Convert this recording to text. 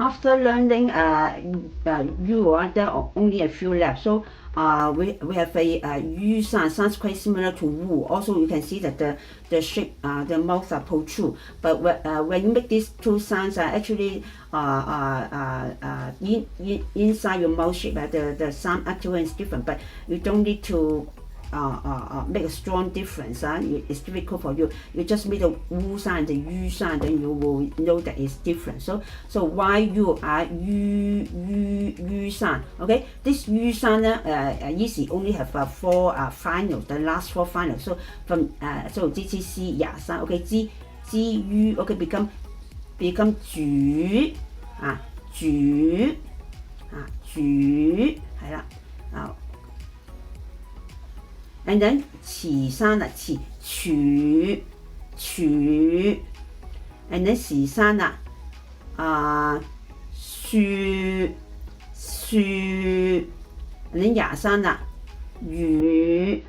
After learning you there are only a few left. So we have a yu sound. Sounds quite similar to wu. Also you can see that the shape, the mouth are protrude. But when you make these two sounds, actually inside your mouth shape, the sound actually is different. But you don't need to make a strong difference. It's difficult for you. You just make the wu sound, the yu sound, then you will know that it's different. So why you are yu sound? Okay, this yu sound easy only have 4 finals, the last 4 finals. So from so GCC ya sound. Okay, G yu. Okay, become 煮係啦。And then 詞生啦，詞處 ，and then 時生啦，樹 ，and then 也生啦，語。